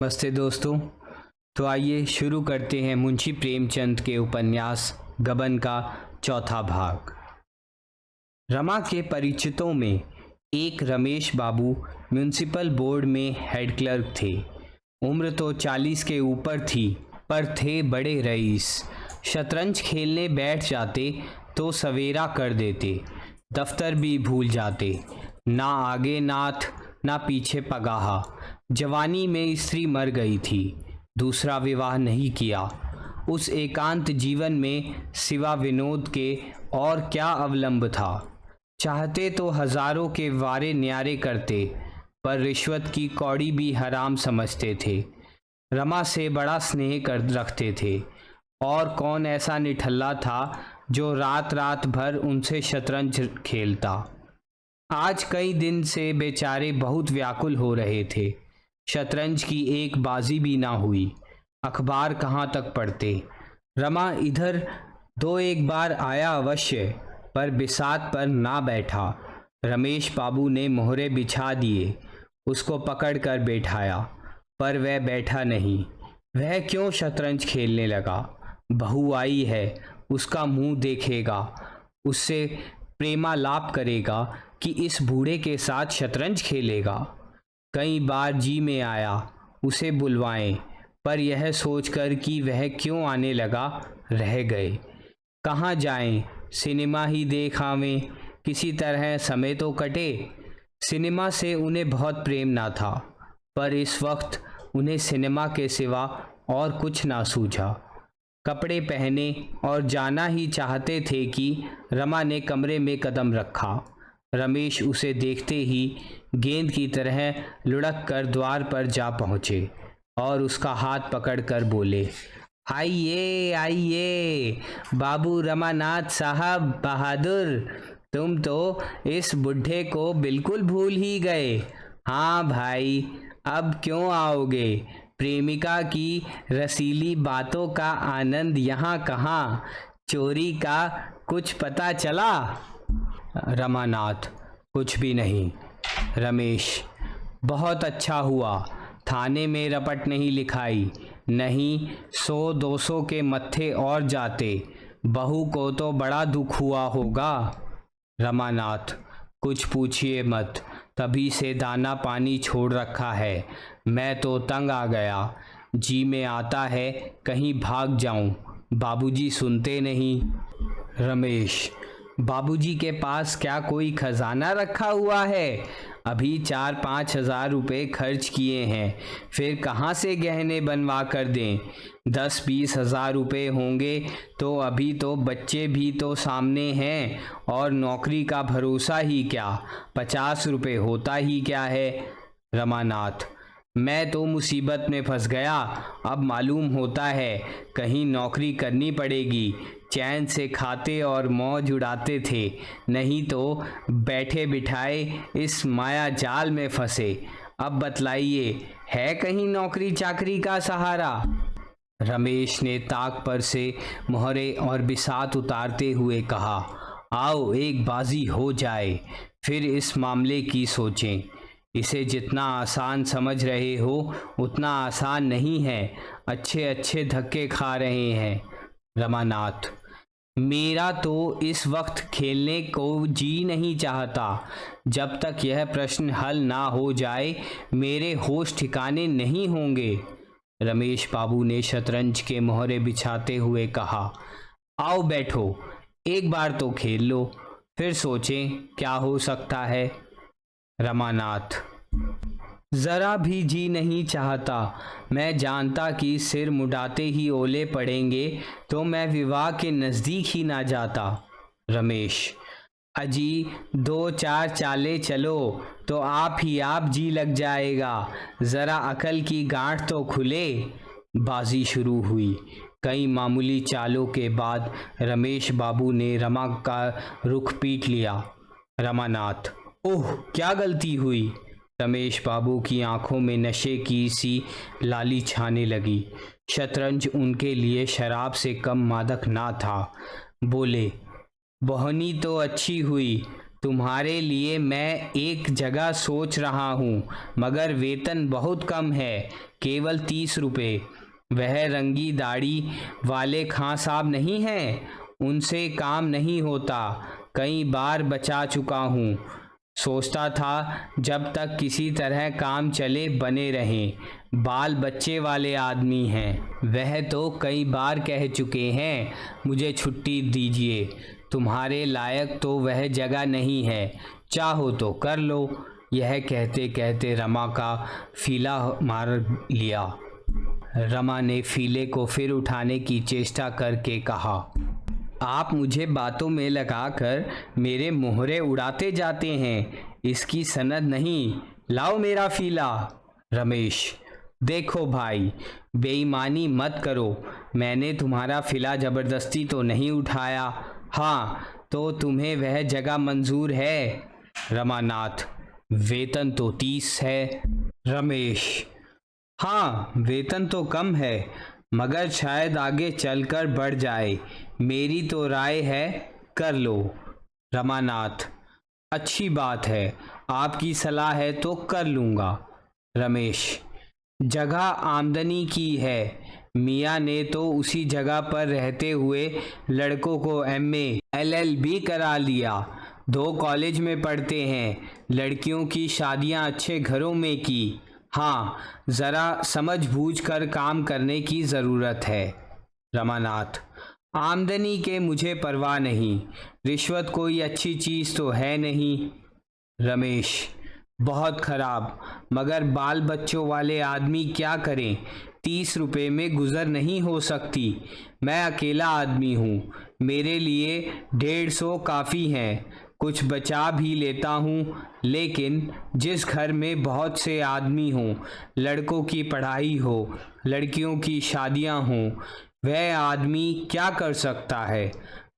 नमस्ते दोस्तों। तो आइए शुरू करते हैं मुंशी प्रेमचंद के उपन्यास गबन का चौथा भाग। रमा के परिचितों में एक रमेश बाबू म्यूनिसिपल बोर्ड में हेड क्लर्क थे। उम्र तो 40 के ऊपर थी, पर थे बड़े रईस। शतरंज खेलने बैठ जाते तो सवेरा कर देते, दफ्तर भी भूल जाते। ना आगे नाथ ना पीछे पगाहा। जवानी में स्त्री मर गई थी, दूसरा विवाह नहीं किया। उस एकांत जीवन में सिवा विनोद के और क्या अवलंब था। चाहते तो हजारों के वारे न्यारे करते, पर रिश्वत की कौड़ी भी हराम समझते थे। रमा से बड़ा स्नेह कर रखते थे, और कौन ऐसा निठल्ला था जो रात रात भर उनसे शतरंज खेलता। आज कई दिन से बेचारे बहुत व्याकुल हो रहे थे। शतरंज की एक बाजी भी ना हुई। अखबार कहाँ तक पढ़ते। रमा इधर दो एक बार आया अवश्य, पर बिसात पर ना बैठा। रमेश बाबू ने मोहरे बिछा दिए, उसको पकड़ कर बैठाया, पर वह बैठा नहीं। वह क्यों शतरंज खेलने लगा। बहू आई है, उसका मुंह देखेगा, उससे प्रेमालाप करेगा कि इस बूढ़े के साथ शतरंज खेलेगा। कई बार जी में आया उसे बुलवाएं, पर यह सोचकर कि वह क्यों आने लगा, रह गए। कहाँ जाएं, सिनेमा ही देख आवें, किसी तरह समय तो कटे। सिनेमा से उन्हें बहुत प्रेम ना था, पर इस वक्त उन्हें सिनेमा के सिवा और कुछ ना सूझा। कपड़े पहने और जाना ही चाहते थे कि रमा ने कमरे में कदम रखा। रमेश उसे देखते ही गेंद की तरह लुढ़क कर द्वार पर जा पहुँचे और उसका हाथ पकड़कर बोले, आइए आइए बाबू रमानाथ साहब बहादुर, तुम तो इस बुढ़े को बिल्कुल भूल ही गए। हाँ भाई, अब क्यों आओगे। प्रेमिका की रसीली बातों का आनंद यहाँ कहाँ। चोरी का कुछ पता चला। रमानाथ, कुछ भी नहीं। रमेश, बहुत अच्छा हुआ थाने में रपट नहीं लिखाई, नहीं 100-200 के मत्थे और जाते। बहू को तो बड़ा दुख हुआ होगा। रमानाथ, कुछ पूछिए मत, तभी से दाना पानी छोड़ रखा है। मैं तो तंग आ गया, जी में आता है कहीं भाग जाऊं, बाबूजी सुनते नहीं। रमेश, बाबूजी के पास क्या कोई खजाना रखा हुआ है। अभी 4-5 हजार रुपये खर्च किए हैं, फिर कहाँ से गहने बनवा कर दें। 10-20 हजार रुपये होंगे तो अभी तो बच्चे भी तो सामने हैं, और नौकरी का भरोसा ही क्या। 50 रुपये होता ही क्या है। रमानाथ, मैं तो मुसीबत में फंस गया। अब मालूम होता है कहीं नौकरी करनी पड़ेगी। चैन से खाते और मौज उड़ाते थे, नहीं तो बैठे बिठाए इस माया जाल में फंसे। अब बतलाइए, है कहीं नौकरी चाकरी का सहारा। रमेश ने ताक पर से मोहरे और बिसात उतारते हुए कहा, आओ एक बाजी हो जाए, फिर इस मामले की सोचें। इसे जितना आसान समझ रहे हो उतना आसान नहीं है। अच्छे अच्छे धक्के खा रहे हैं। रमानाथ, मेरा तो इस वक्त खेलने को जी नहीं चाहता। जब तक यह प्रश्न हल ना हो जाए मेरे होश ठिकाने नहीं होंगे। रमेश बाबू ने शतरंज के मोहरे बिछाते हुए कहा, आओ बैठो, एक बार तो खेल लो, फिर सोचें क्या हो सकता है। रमानाथ, जरा भी जी नहीं चाहता। मैं जानता कि सिर मुड़ाते ही ओले पड़ेंगे तो मैं विवाह के नज़दीक ही ना जाता। रमेश, अजी 2-4 चाले चलो तो आप ही आप जी लग जाएगा। ज़रा अकल की गांठ तो खुले। बाजी शुरू हुई। कई मामूली चालों के बाद रमेश बाबू ने रमा का रुख पीट लिया। रमानाथ, ओह क्या गलती हुई। रमेश बाबू की आंखों में नशे की सी लाली छाने लगी। शतरंज उनके लिए शराब से कम मादक ना था। बोले, बहनी तो अच्छी हुई, तुम्हारे लिए मैं एक जगह सोच रहा हूँ, मगर वेतन बहुत कम है, केवल 30 रुपये। वह रंगी दाढ़ी वाले खां साहब नहीं हैं? उनसे काम नहीं होता, कई बार बचा चुका हूँ। सोचता था जब तक किसी तरह काम चले बने रहें। बाल बच्चे वाले आदमी हैं। वह तो कई बार कह चुके हैं मुझे छुट्टी दीजिए, तुम्हारे लायक तो वह जगह नहीं है, चाहो तो कर लो। यह कहते कहते रमा का फीला मार लिया। रमा ने फीले को फिर उठाने की चेष्टा करके कहा, आप मुझे बातों में लगाकर मेरे मोहरे उड़ाते जाते हैं, इसकी सनद नहीं। लाओ मेरा फीला। रमेश, देखो भाई, बेईमानी मत करो, मैंने तुम्हारा फीला ज़बरदस्ती तो नहीं उठाया। हाँ, तो तुम्हें वह जगह मंजूर है? रमानाथ, वेतन तो 30 है। रमेश, हाँ, वेतन तो कम है, मगर शायद आगे चलकर बढ़ जाए। मेरी तो राय है कर लो। रमानाथ, अच्छी बात है, आपकी सलाह है तो कर लूँगा। रमेश, जगह आमदनी की है, मियाँ ने तो उसी जगह पर रहते हुए लड़कों को MA LLB करा लिया, 2 कॉलेज में पढ़ते हैं, लड़कियों की शादियाँ अच्छे घरों में की। हाँ, ज़रा समझ बूझ कर काम करने की ज़रूरत है। रमानाथ, आमदनी के मुझे परवाह नहीं, रिश्वत कोई अच्छी चीज़ तो है नहीं। रमेश, बहुत खराब, मगर बाल बच्चों वाले आदमी क्या करें, 30 रुपये में गुजर नहीं हो सकती। मैं अकेला आदमी हूँ, मेरे लिए 150 काफ़ी हैं, कुछ बचा भी लेता हूँ, लेकिन जिस घर में बहुत से आदमी हों, लड़कों की पढ़ाई हो, लड़कियों की शादियाँ हों, वह आदमी क्या कर सकता है?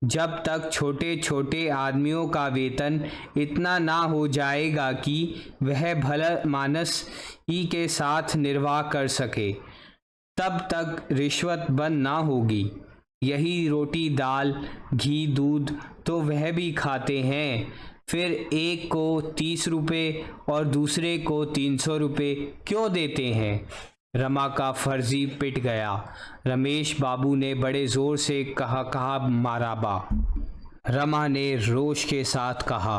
जब तक छोटे छोटे आदमियों का वेतन इतना ना हो जाएगा कि वह भला मानस ही के साथ निर्वाह कर सके, तब तक रिश्वत बंद ना होगी। यही रोटी दाल घी दूध तो वह भी खाते हैं, फिर एक को 30 रुपये और दूसरे को 300 रुपये क्यों देते हैं? रमा का फर्जी पिट गया। रमेश बाबू ने बड़े ज़ोर से कहा माराबा। रमा ने रोष के साथ कहा,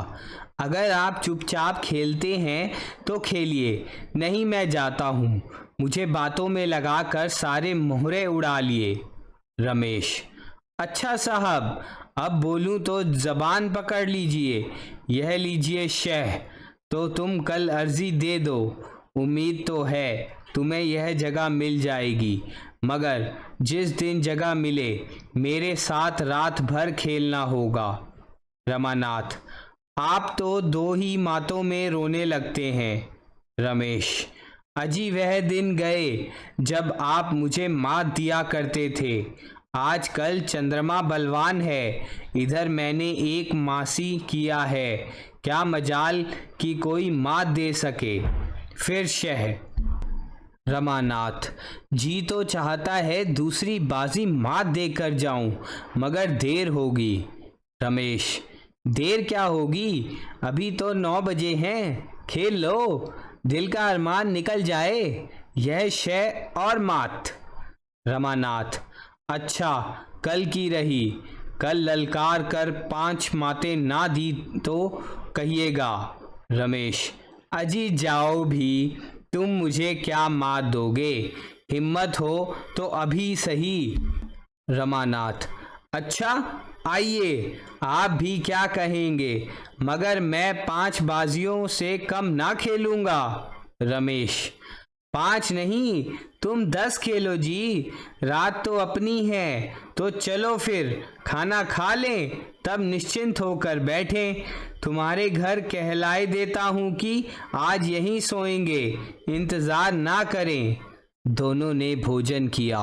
अगर आप चुपचाप खेलते हैं तो खेलिए, नहीं मैं जाता हूँ। मुझे बातों में लगाकर सारे मोहरे उड़ा लिए। रमेश, अच्छा साहब, अब बोलूँ तो ज़बान पकड़ लीजिए। यह लीजिए शह, तो तुम कल अर्जी दे दो। उम्मीद तो है तुम्हें यह जगह मिल जाएगी, मगर जिस दिन जगह मिले मेरे साथ रात भर खेलना होगा। रमानाथ, आप तो 2 ही मातों में रोने लगते हैं। रमेश, अजी वह दिन गए जब आप मुझे मात दिया करते थे। आजकल चंद्रमा बलवान है, इधर मैंने एक मासी किया है, क्या मजाल कि कोई मात दे सके। फिर शह। रमानाथ, जी तो चाहता है दूसरी बाजी मात देकर जाऊं, मगर देर होगी। रमेश, देर क्या होगी, अभी तो 9 बजे हैं, खेल लो, दिल का अरमान निकल जाए। यह शय और मात। रमानाथ, अच्छा, कल की रही, कल ललकार कर 5 मातें ना दी तो कहिएगा। रमेश, अजी जाओ भी, तुम मुझे क्या मात दोगे, हिम्मत हो तो अभी सही। रमानाथ, अच्छा आइए, आप भी क्या कहेंगे, मगर मैं 5 बाजियों से कम ना खेलूंगा। रमेश, 5 नहीं, तुम 10 खेलो जी, रात तो अपनी है, तो चलो फिर खाना खा लें, तब निश्चिंत होकर बैठें। तुम्हारे घर कहलाए देता हूँ कि आज यहीं सोएंगे, इंतज़ार ना करें। दोनों ने भोजन किया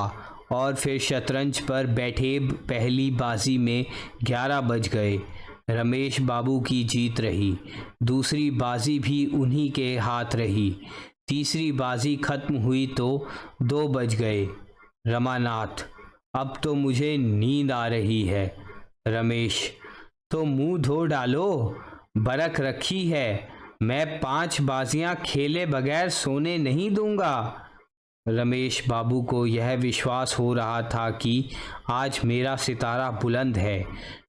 और फिर शतरंज पर बैठे। पहली बाजी में 11 बज गए, रमेश बाबू की जीत रही। दूसरी बाजी भी उन्हीं के हाथ रही। तीसरी बाजी खत्म हुई तो 2 बज गए। रमानाथ, अब तो मुझे नींद आ रही है। रमेश, तो मुंह धो डालो, बरख रखी है, मैं 5 बाजियां खेले बगैर सोने नहीं दूंगा। रमेश बाबू को यह विश्वास हो रहा था कि आज मेरा सितारा बुलंद है,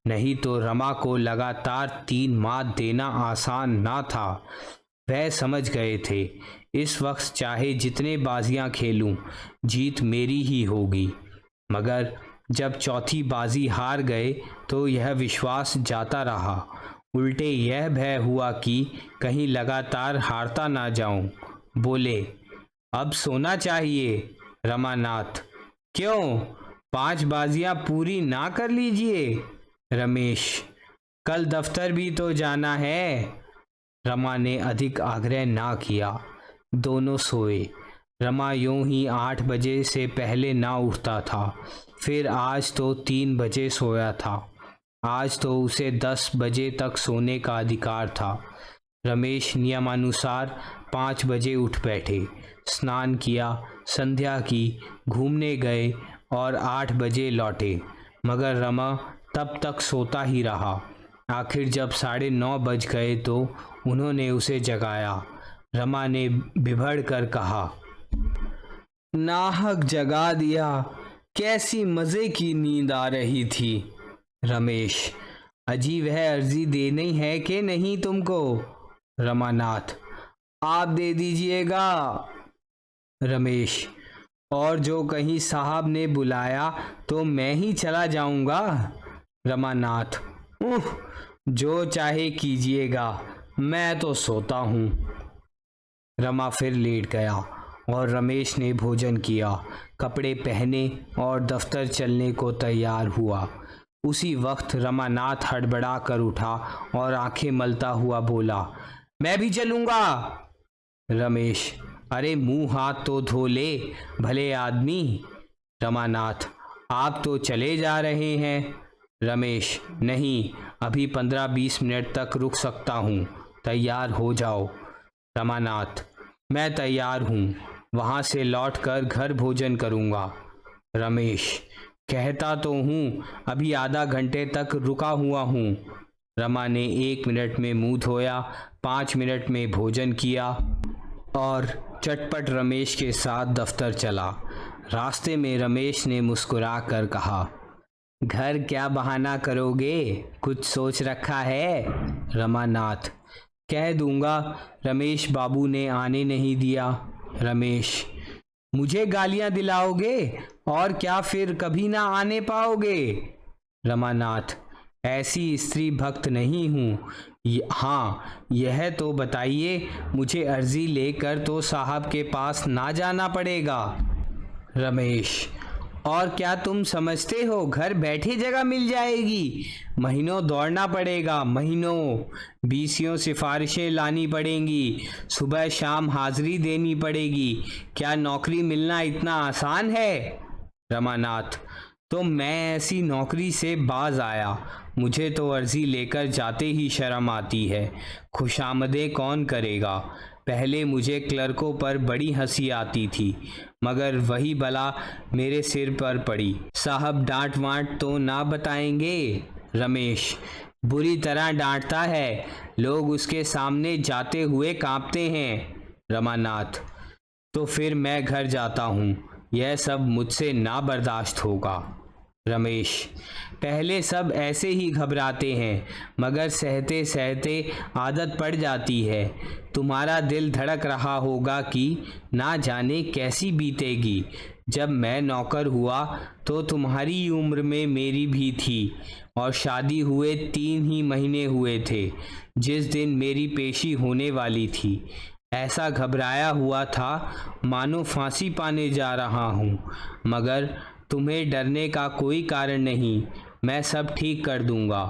नहीं तो रमा को लगातार 3 मात देना आसान ना था। वह समझ गए थे इस वक्त चाहे जितने बाजियां खेलूं, जीत मेरी ही होगी। मगर जब चौथी बाजी हार गए तो यह विश्वास जाता रहा, उल्टे यह भय हुआ कि कहीं लगातार हारता ना जाऊं। बोले, अब सोना चाहिए रमानाथ। क्यों, 5 बाजियां पूरी ना कर लीजिए? रमेश, कल दफ्तर भी तो जाना है। रमा ने अधिक आग्रह ना किया। दोनों सोए। रमा यूं ही 8 बजे से पहले ना उठता था, फिर आज तो 3 बजे सोया था। आज तो उसे 10 बजे तक सोने का अधिकार था। रमेश नियमानुसार 5 बजे उठ बैठे, स्नान किया, संध्या की, घूमने गए और 8 बजे लौटे। मगर रमा तब तक सोता ही रहा। आखिर जब 9:30 बज गए तो उन्होंने उसे जगाया। रमा ने बिभड़ कर कहा, नाहक जगा दिया, कैसी मज़े की नींद आ रही थी। रमेश, अजी वह अर्जी देनी है कि नहीं तुमको? रमानाथ, आप दे दीजिएगा। रमेश, और जो कहीं साहब ने बुलाया तो मैं ही चला जाऊंगा। रमानाथ, जो चाहे कीजिएगा, मैं तो सोता हूँ। रमा फिर लेट गया और रमेश ने भोजन किया, कपड़े पहने और दफ्तर चलने को तैयार हुआ। उसी वक्त रमानाथ हड़बड़ा कर उठा और आंखें मलता हुआ बोला, मैं भी चलूंगा। रमेश, अरे मुंह हाथ तो धो ले भले आदमी। रमानाथ, आप तो चले जा रहे हैं। रमेश, नहीं, अभी 15-20 मिनट तक रुक सकता हूँ, तैयार हो जाओ। रमानाथ, मैं तैयार हूँ, वहाँ से लौटकर घर भोजन करूँगा। रमेश, कहता तो हूँ अभी आधा घंटे तक रुका हुआ हूँ। रमा ने 1 मिनट में मुंह धोया, 5 मिनट में भोजन किया और चटपट रमेश के साथ दफ्तर चला। रास्ते में रमेश ने मुस्कुरा कर कहा, घर क्या बहाना करोगे, कुछ सोच रखा है? रमानाथ, कह दूंगा, रमेश बाबू ने आने नहीं दिया। रमेश, मुझे गालियां दिलाओगे और क्या फिर कभी ना आने पाओगे? रमानाथ, ऐसी स्त्री भक्त नहीं हूँ। हाँ, यह तो बताइए, मुझे अर्जी लेकर तो साहब के पास ना जाना पड़ेगा। रमेश, और क्या तुम समझते हो घर बैठे जगह मिल जाएगी? महीनों दौड़ना पड़ेगा, महीनों। बीसियों सिफारिशें लानी पड़ेंगी, सुबह शाम हाजिरी देनी पड़ेगी। क्या नौकरी मिलना इतना आसान है? रमानाथ, तो मैं ऐसी नौकरी से बाज आया। मुझे तो अर्जी लेकर जाते ही शर्म आती है। खुशामदें कौन करेगा? पहले मुझे क्लर्कों पर बड़ी हंसी आती थी, मगर वही बला मेरे सिर पर पड़ी। साहब डांट वांट तो ना बताएंगे? रमेश, बुरी तरह डांटता है, लोग उसके सामने जाते हुए कांपते हैं। रमानाथ, तो फिर मैं घर जाता हूँ, यह सब मुझसे ना बर्दाश्त होगा। रमेश, पहले सब ऐसे ही घबराते हैं, मगर सहते सहते आदत पड़ जाती है। तुम्हारा दिल धड़क रहा होगा कि ना जाने कैसी बीतेगी। जब मैं नौकर हुआ तो तुम्हारी उम्र में मेरी भी थी और शादी हुए 3 ही महीने हुए थे जिस दिन मेरी पेशी होने वाली थी। ऐसा घबराया हुआ था मानो फांसी पाने जा रहा हूँ, मगर तुम्हें डरने का कोई कारण नहीं, मैं सब ठीक कर दूंगा।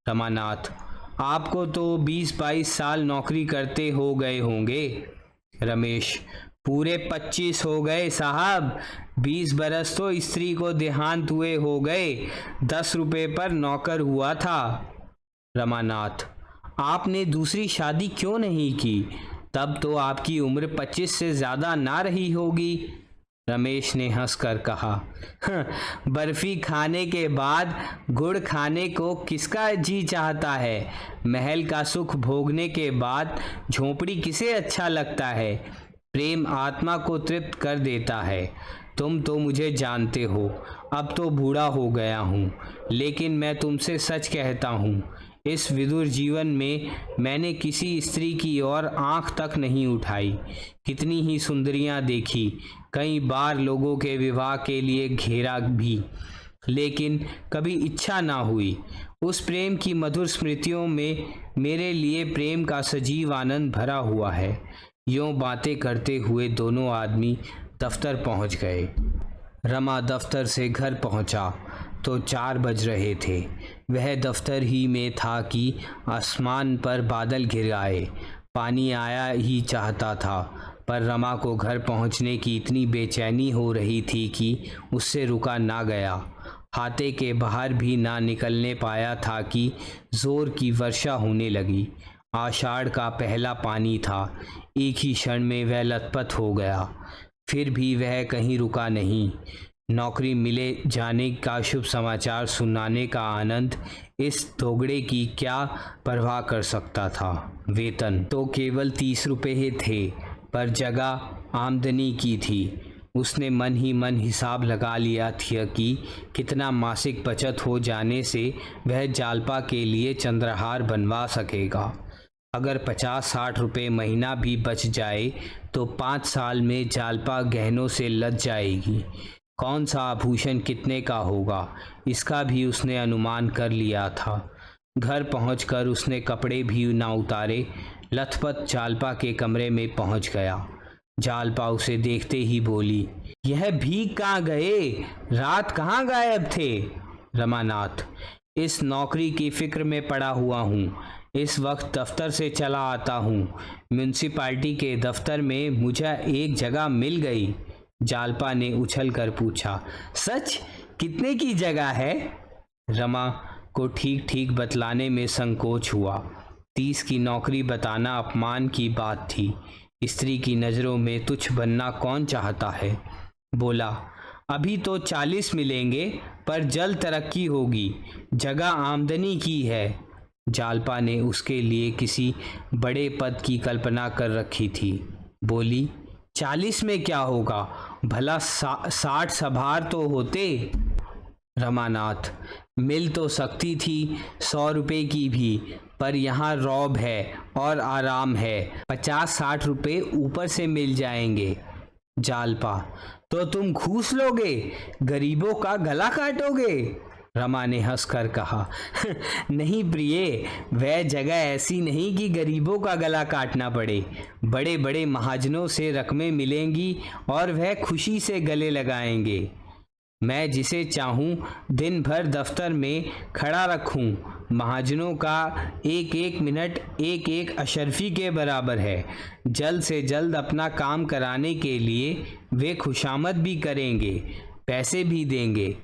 रमानाथ, आपको तो 20-22 साल नौकरी करते हो गए होंगे। रमेश, पूरे 25 हो गए साहब। 20 बरस तो स्त्री को देहांत हुए हो गए, 10 रुपए पर नौकर हुआ था। रमानाथ, आपने दूसरी शादी क्यों नहीं की? तब तो आपकी उम्र 25 से ज़्यादा ना रही होगी। रमेश ने हंसकर कहा, बर्फी खाने के बाद गुड़ खाने को किसका जी चाहता है? महल का सुख भोगने के बाद झोंपड़ी किसे अच्छा लगता है? प्रेम आत्मा को तृप्त कर देता है। तुम तो मुझे जानते हो, अब तो बूढ़ा हो गया हूँ, लेकिन मैं तुमसे सच कहता हूँ, इस विदुर जीवन में मैंने किसी स्त्री की ओर आंख तक नहीं उठाई। कितनी ही सुंदरियां देखी, कई बार लोगों के विवाह के लिए घेरा भी, लेकिन कभी इच्छा ना हुई। उस प्रेम की मधुर स्मृतियों में मेरे लिए प्रेम का सजीव आनंद भरा हुआ है। यूं बातें करते हुए दोनों आदमी दफ्तर पहुंच गए। रमा दफ्तर से घर पहुंचा तो 4 बज रहे थे। वह दफ्तर ही में था कि आसमान पर बादल घिर आए। पानी आया ही चाहता था, पर रमा को घर पहुंचने की इतनी बेचैनी हो रही थी कि उससे रुका ना गया। हाथे के बाहर भी ना निकलने पाया था कि जोर की वर्षा होने लगी। आषाढ़ का पहला पानी था। एक ही क्षण में वह लथपथ हो गया। फिर भी वह कहीं रुका नहीं। नौकरी मिले जाने का शुभ समाचार सुनाने का आनंद इस दोगड़े की क्या परवाह कर सकता था। वेतन तो केवल 30 रुपये ही थे, पर जगह आमदनी की थी। उसने मन ही मन हिसाब लगा लिया था कि कितना मासिक बचत हो जाने से वह जालपा के लिए चंद्रहार बनवा सकेगा। अगर 50-60 रुपये महीना भी बच जाए तो 5 साल में जालपा गहनों से लद जाएगी। कौन सा आभूषण कितने का होगा, इसका भी उसने अनुमान कर लिया था। घर पहुंचकर उसने कपड़े भी ना उतारे, लथपथ जालपा के कमरे में पहुंच गया। जालपा उसे देखते ही बोली, यह भीग कहाँ गए? रात कहाँ गायब थे? रमानाथ, इस नौकरी की फिक्र में पड़ा हुआ हूँ। इस वक्त दफ्तर से चला आता हूँ। म्यूनसिपालिटी के दफ्तर में मुझे एक जगह मिल गई। जालपा ने उछल कर पूछा, सच? कितने की जगह है? रमा को ठीक ठीक बतलाने में संकोच हुआ। 30 की नौकरी बताना अपमान की बात थी। स्त्री की नज़रों में तुच्छ बनना कौन चाहता है। बोला, अभी तो 40 मिलेंगे, पर जल्द तरक्की होगी। जगह आमदनी की है। जालपा ने उसके लिए किसी बड़े पद की कल्पना कर रखी थी। बोली, 40 में क्या होगा, भला 60 सभार तो होते। रमानाथ, मिल तो सकती थी 100 रुपये की भी, पर यहाँ रौब है और आराम है। 50-60 रुपये ऊपर से मिल जाएंगे। जालपा, तो तुम घूस लोगे, गरीबों का गला काटोगे? रमा ने हंसकर कहा, नहीं प्रिय, वह जगह ऐसी नहीं कि गरीबों का गला काटना पड़े। बड़े बड़े महाजनों से रकमें मिलेंगी और वह खुशी से गले लगाएंगे। मैं जिसे चाहूँ दिन भर दफ्तर में खड़ा रखूँ। महाजनों का एक एक मिनट एक एक अशर्फी के बराबर है। जल्द से जल्द अपना काम कराने के लिए वे खुशामद भी करेंगे, पैसे भी देंगे।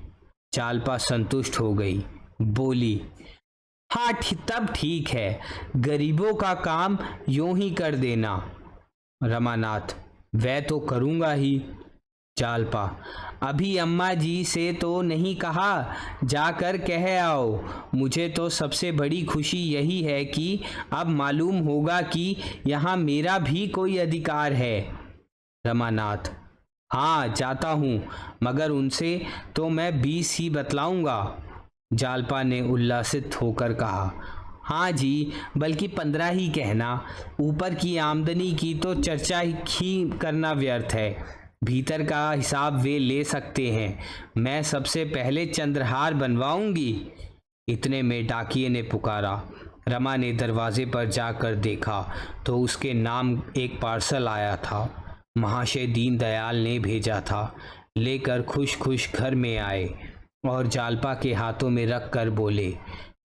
जालपा संतुष्ट हो गई। बोली, हाँ तब ठीक है, गरीबों का काम यूं ही कर देना। रमानाथ, वह तो करूँगा ही। जालपा, अभी अम्मा जी से तो नहीं कहा, जाकर कह आओ। मुझे तो सबसे बड़ी खुशी यही है कि अब मालूम होगा कि यहाँ मेरा भी कोई अधिकार है। रमानाथ, हाँ जाता हूँ, मगर उनसे तो मैं 20 ही बतलाऊंगा। जालपा ने उल्लासित होकर कहा, हाँ जी, बल्कि 15 ही कहना। ऊपर की आमदनी की तो चर्चा ही करना व्यर्थ है। भीतर का हिसाब वे ले सकते हैं। मैं सबसे पहले चंद्रहार बनवाऊंगी। इतने में डाकिये ने पुकारा। रमा ने दरवाजे पर जाकर देखा तो उसके नाम एक पार्सल आया था। महाशय दीनदयाल ने भेजा था। लेकर खुश खुश घर में आए और जालपा के हाथों में रख कर बोले,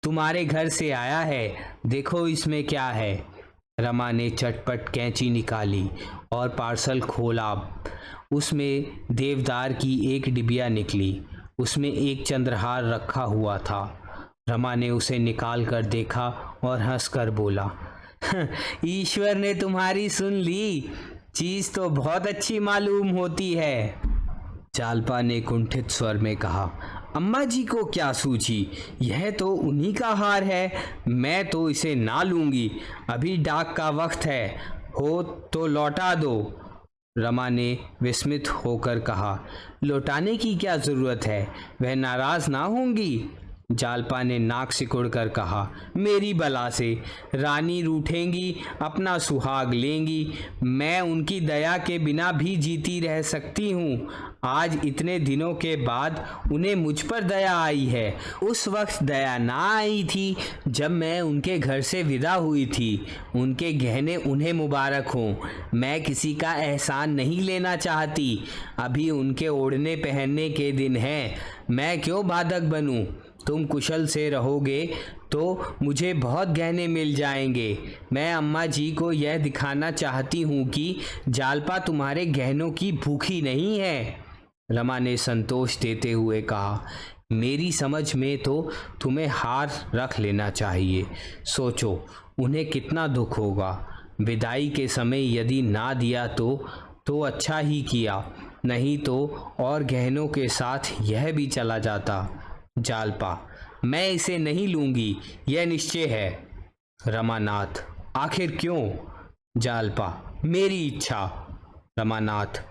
तुम्हारे घर से आया है, देखो इसमें क्या है। रमा ने चटपट कैंची निकाली और पार्सल खोला। उसमें देवदार की एक डिबिया निकली। उसमें एक चंद्रहार रखा हुआ था। रमा ने उसे निकाल कर देखा और हंसकर बोला, ईश्वर ने तुम्हारी सुन ली। चीज तो बहुत अच्छी मालूम होती है। जालपा ने कुंठित स्वर में कहा। अम्मा जी को क्या सूझी, यह तो उन्हीं का हार है, मैं तो इसे ना लूँगी, अभी डाक का वक्त है, हो तो लौटा दो। रमा ने विस्मित होकर कहा। लौटाने की क्या ज़रूरत है, वह नाराज़ ना होंगी? जालपा ने नाक सिकुड़कर कहा। मेरी बला से रानी रूठेंगी, अपना सुहाग लेंगी, मैं उनकी दया के बिना भी जीती रह सकती हूँ। आज इतने दिनों के बाद उन्हें मुझ पर दया आई है, उस वक्त दया ना आई थी जब मैं उनके घर से विदा हुई थी। उनके गहने उन्हें मुबारक हों, मैं किसी का एहसान नहीं लेना चाहती, अभी उनके ओढ़ने पहनने के दिन हैं, मैं क्यों बाधक बनूं? तुम कुशल से रहोगे तो मुझे बहुत गहने मिल जाएंगे। मैं अम्मा जी को यह दिखाना चाहती हूँ कि जालपा तुम्हारे गहनों की भूखी नहीं है। रमा ने संतोष देते हुए कहा। मेरी समझ में तो तुम्हें हार रख लेना चाहिए। सोचो उन्हें कितना दुख होगा। विदाई के समय यदि ना दिया तो अच्छा ही किया, नहीं तो और गहनों के साथ यह भी चला जाता। जालपा, मैं इसे नहीं लूंगी, यह निश्चय है। रमानाथ, आखिर क्यों? जालपा, मेरी इच्छा। रमानाथ,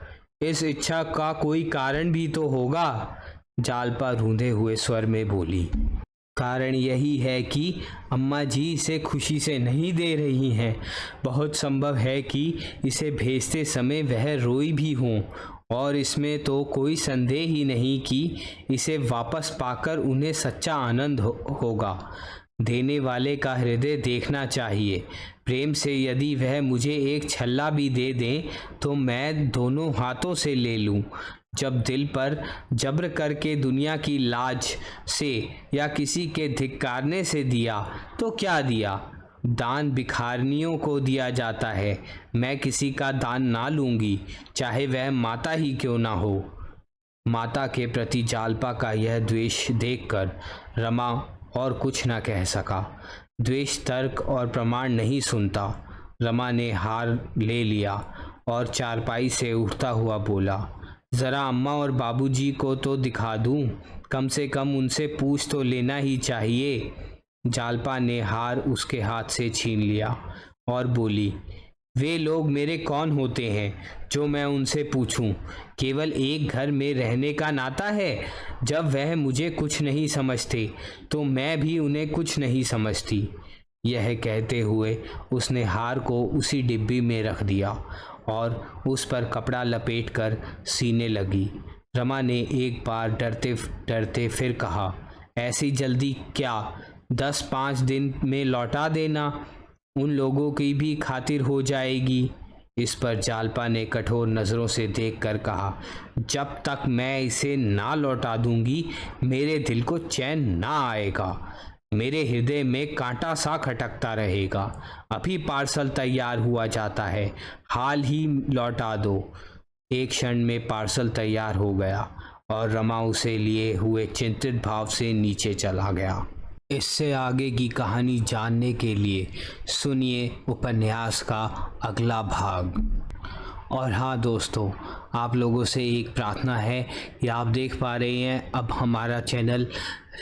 इस इच्छा का कोई कारण भी तो होगा। जालपा रूंधे हुए स्वर में बोली। कारण यही है कि अम्मा जी इसे खुशी से नहीं दे रही हैं। बहुत संभव है कि इसे भेजते समय वह रोई भी हों, और इसमें तो कोई संदेह ही नहीं कि इसे वापस पाकर उन्हें सच्चा आनंद होगा। देने वाले का हृदय देखना चाहिए। प्रेम से यदि वह मुझे एक छल्ला भी दे दें तो मैं दोनों हाथों से ले लूं। जब दिल पर जब्र करके दुनिया की लाज से या किसी के धिक्कारने से दिया तो क्या दिया? दान भिखारियों को दिया जाता है। मैं किसी का दान ना लूँगी, चाहे वह माता ही क्यों ना हो। माता के प्रति जालपा का यह द्वेष देखकर रमा और कुछ न कह सका। द्वेष तर्क और प्रमाण नहीं सुनता। रमा ने हार ले लिया और चारपाई से उठता हुआ बोला, ज़रा अम्मा और बाबूजी को तो दिखा दूँ, कम से कम उनसे पूछ तो लेना ही चाहिए। जालपा ने हार उसके हाथ से छीन लिया और बोली, वे लोग मेरे कौन होते हैं जो मैं उनसे पूछूं? केवल एक घर में रहने का नाता है। जब वह मुझे कुछ नहीं समझते तो मैं भी उन्हें कुछ नहीं समझती। यह कहते हुए उसने हार को उसी डिब्बी में रख दिया और उस पर कपड़ा लपेटकर सीने लगी। रमा ने एक बार डरते डरते फिर कहा, ऐसी जल्दी क्या? 10-5 दिन में लौटा देना, उन लोगों की भी खातिर हो जाएगी। इस पर जालपा ने कठोर नज़रों से देखकर कहा, जब तक मैं इसे ना लौटा दूंगी मेरे दिल को चैन ना आएगा, मेरे हृदय में कांटा सा खटकता रहेगा। अभी पार्सल तैयार हुआ जाता है, हाल ही लौटा दो। एक क्षण में पार्सल तैयार हो गया और रमा उसे लिए हुए चिंतित भाव से नीचे चला गया। इससे आगे की कहानी जानने के लिए सुनिए उपन्यास का अगला भाग। और हाँ दोस्तों, आप लोगों से एक प्रार्थना है कि आप देख पा रहे हैं अब हमारा चैनल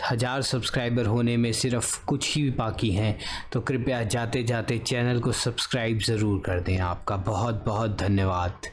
1000 सब्सक्राइबर होने में सिर्फ कुछ ही बाकी हैं, तो कृपया जाते जाते चैनल को सब्सक्राइब ज़रूर कर दें। आपका बहुत बहुत धन्यवाद।